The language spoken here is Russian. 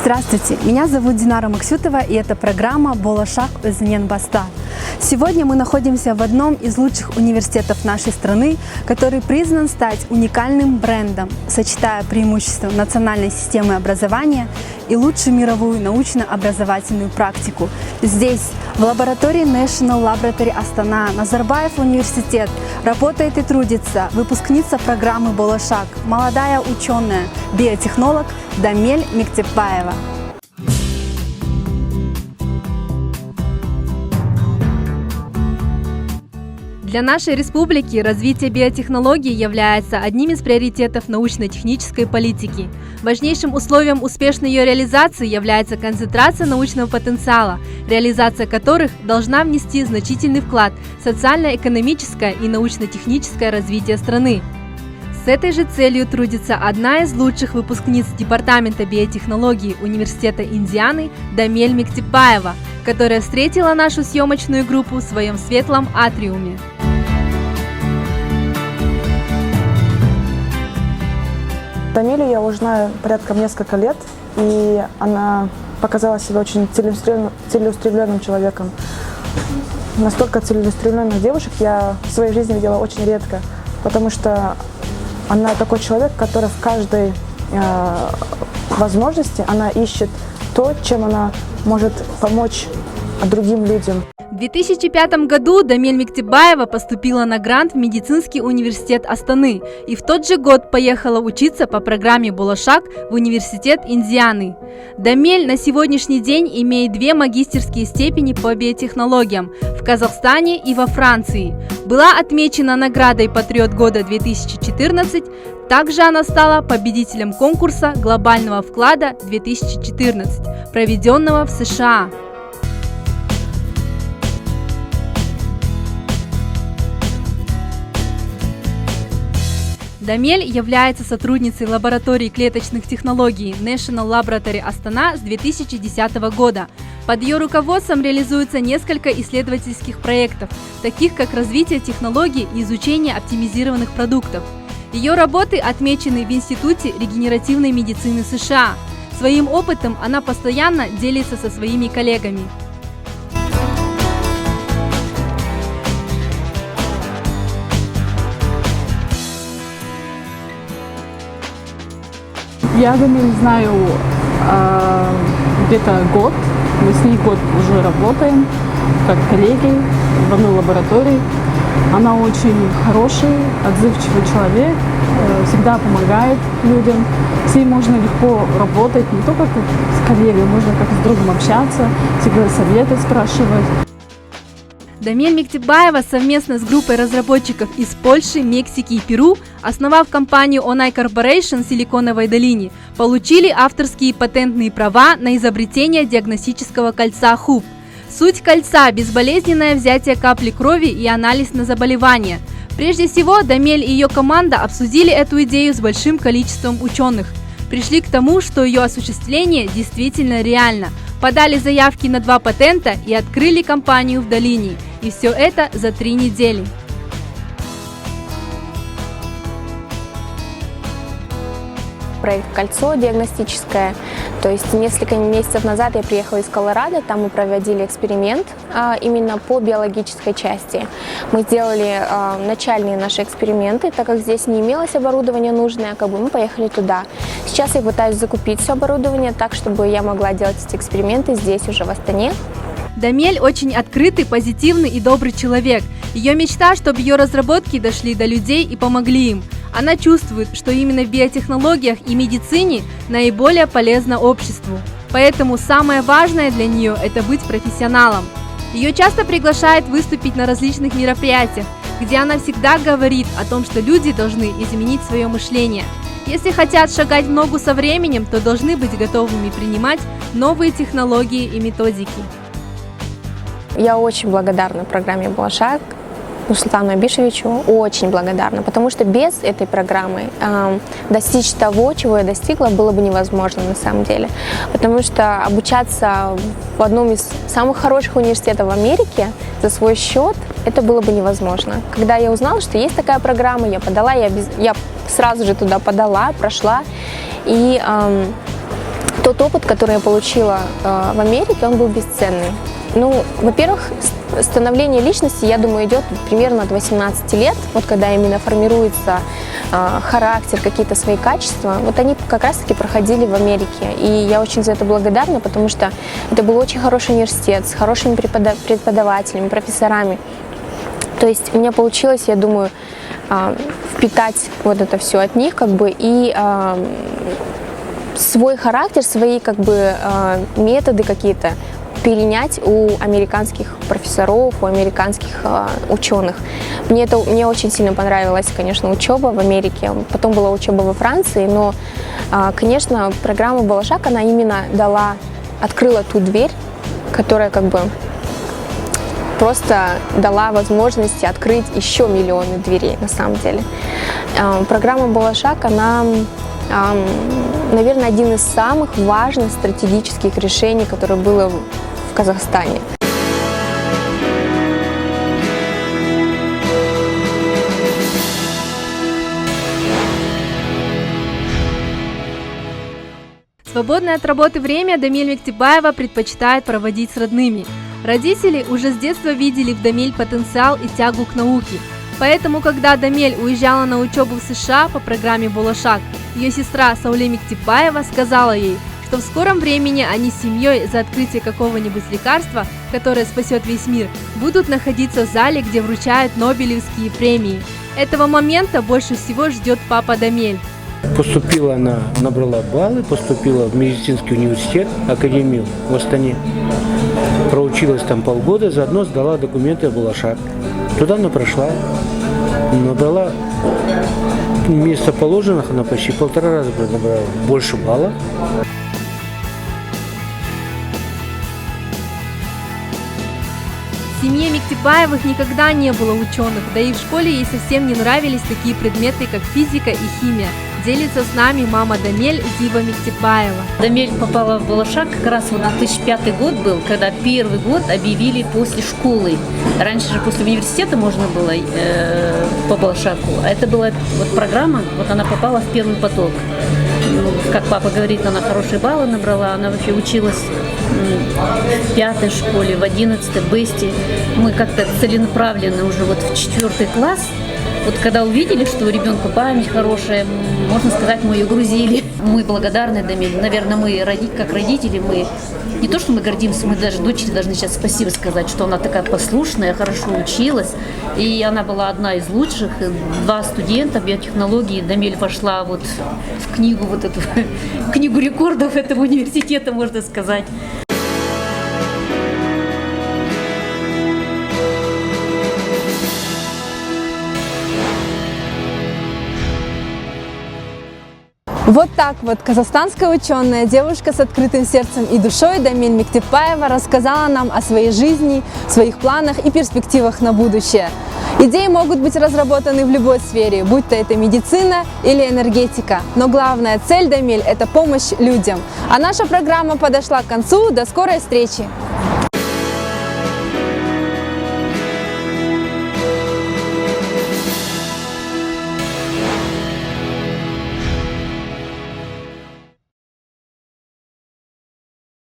Здравствуйте, меня зовут Динара Максютова, и это программа «Болашак Өзінен Баста». Сегодня мы находимся в одном из лучших университетов нашей страны, который признан стать уникальным брендом, сочетая преимущества национальной системы образования и лучшую мировую научно-образовательную практику. Здесь, в лаборатории National Laboratory Астана, Назарбаев университет, работает и трудится выпускница программы «Болашак», молодая ученая, биотехнолог Дамель Мектепбаева. Для нашей республики развитие биотехнологий является одним из приоритетов научно-технической политики. Важнейшим условием успешной ее реализации является концентрация научного потенциала, реализация которых должна внести значительный вклад в социально-экономическое и научно-техническое развитие страны. С этой же целью трудится одна из лучших выпускниц Департамента биотехнологий Университета Индианы Дамель Мектепбаева, которая встретила нашу съемочную группу в своем светлом атриуме. Дамелю я уже знаю порядка несколько лет, и она показала себя очень целеустремленным человеком. Настолько целеустремленных девушек я в своей жизни видела очень редко, потому что она такой человек, который в каждой возможности она ищет то, чем она может помочь другим людям. В 2005 году Дамель Мектепбаева поступила на грант в медицинский университет Астаны и в тот же год поехала учиться по программе «Болашак» в университет Индианы. Дамель на сегодняшний день имеет 2 магистерские степени по биотехнологиям в Казахстане и во Франции. Была отмечена наградой «Патриот года 2014», также она стала победителем конкурса глобального вклада 2014, проведенного в США. Дамель является сотрудницей лаборатории клеточных технологий National Laboratory Астана с 2010 года. Под ее руководством реализуется несколько исследовательских проектов, таких как развитие технологий и изучение оптимизированных продуктов. Ее работы отмечены в Институте регенеративной медицины США. Своим опытом она постоянно делится со своими коллегами. Я Дамель знаю где-то год. Мы с ней год уже работаем, как коллеги в одной лаборатории. Она очень хороший, отзывчивый человек, всегда помогает людям. С ней можно легко работать, не только как с коллегой, можно как с другом общаться, всегда советы спрашивать. Дамель Мектепбаева совместно с группой разработчиков из Польши, Мексики и Перу, основав компанию Onai Corporation в Силиконовой долине, получили авторские патентные права на изобретение диагностического кольца ХУП. Суть кольца – безболезненное взятие капли крови и анализ на заболевания. Прежде всего, Дамель и ее команда обсудили эту идею с большим количеством ученых. Пришли к тому, что ее осуществление действительно реально. Подали заявки на 2 патента и открыли компанию в долине. И все это за 3 недели. Проект «Кольцо» диагностическое. То есть несколько месяцев назад я приехала из Колорадо, там мы проводили эксперимент именно по биологической части. Мы сделали начальные наши эксперименты, так как здесь не имелось оборудования нужное, мы поехали туда. Сейчас я пытаюсь закупить все оборудование так, чтобы я могла делать эти эксперименты здесь уже в Астане. Дамель очень открытый, позитивный и добрый человек. Ее мечта, чтобы ее разработки дошли до людей и помогли им. Она чувствует, что именно в биотехнологиях и медицине наиболее полезно обществу. Поэтому самое важное для нее – это быть профессионалом. Ее часто приглашают выступить на различных мероприятиях, где она всегда говорит о том, что люди должны изменить свое мышление. Если хотят шагать в ногу со временем, то должны быть готовыми принимать новые технологии и методики. Я очень благодарна программе «Болашак», Нурсултану Абишевичу, очень благодарна, потому что без этой программы достичь того, чего я достигла, было бы невозможно на самом деле. Потому что обучаться в одном из самых хороших университетов в Америке за свой счет, это было бы невозможно. Когда я узнала, что есть такая программа, я подала, я сразу же туда подала, прошла. И тот опыт, который я получила в Америке, он был бесценный. Ну, во-первых, становление личности, я думаю, идет примерно от 18 лет, вот когда именно формируется характер, какие-то свои качества. Вот они как раз-таки проходили в Америке, и я очень за это благодарна, потому что это был очень хороший университет с хорошими преподавателями, профессорами. То есть у меня получилось, я думаю, впитать вот это все от них, как бы, и свой характер, свои, как бы, методы какие-то перенять у американских профессоров, у американских ученых. Мне очень сильно понравилась, конечно, учеба в Америке, потом была учеба во Франции, но, конечно, программа «Балашах», она именно открыла ту дверь, которая, как бы, просто дала возможность открыть еще миллионы дверей на самом деле. Программа «Балашах», она, наверное, один из самых важных стратегических решений, которое было в Казахстане. Свободное от работы время Дамель Мектибаева предпочитает проводить с родными. Родители уже с детства видели в Дамель потенциал и тягу к науке. Поэтому, когда Дамель уезжала на учебу в США по программе «Балашах», ее сестра Сауле Мектибаева сказала ей, что в скором времени они с семьей за открытие какого-нибудь лекарства, которое спасет весь мир, будут находиться в зале, где вручают Нобелевские премии. Этого момента больше всего ждет папа Дамель. Поступила она, набрала баллы, поступила в медицинский университет, академию в Астане. Проучилась там полгода, заодно сдала документы в Балашах. Туда она прошла, набрала вместо положенных, она почти 1,5 раза набрала больше баллов. В семье Мектибаевых никогда не было ученых, да и в школе ей совсем не нравились такие предметы, как физика и химия. Делится с нами мама Дамель Зиба Мектибаева. Дамель попала в Балашах как раз вот 2005 год был, когда первый год объявили после школы. Раньше же после университета можно было по Балашаху, а это была вот программа, вот она попала в первый поток. Как папа говорит, она хорошие баллы набрала, она вообще училась в 5-й школе, в 11-й, в Бесте. Мы как-то целенаправленно уже вот в 4-й класс, вот когда увидели, что у ребенка память хорошая, можно сказать, мы ее грузили. Мы благодарны Дамель. Наверное, мы как родители, мы не то, что мы гордимся, мы даже дочери должны сейчас спасибо сказать, что она такая послушная, хорошо училась. И она была одна из лучших. 2 студента биотехнологии. Дамель вошла вот в книгу, вот эту книгу рекордов этого университета, можно сказать. Вот так вот казахстанская ученая, девушка с открытым сердцем и душой Дамель Мектибаева рассказала нам о своей жизни, своих планах и перспективах на будущее. Идеи могут быть разработаны в любой сфере, будь то это медицина или энергетика. Но главная цель Дамель – это помощь людям. А наша программа подошла к концу. До скорой встречи!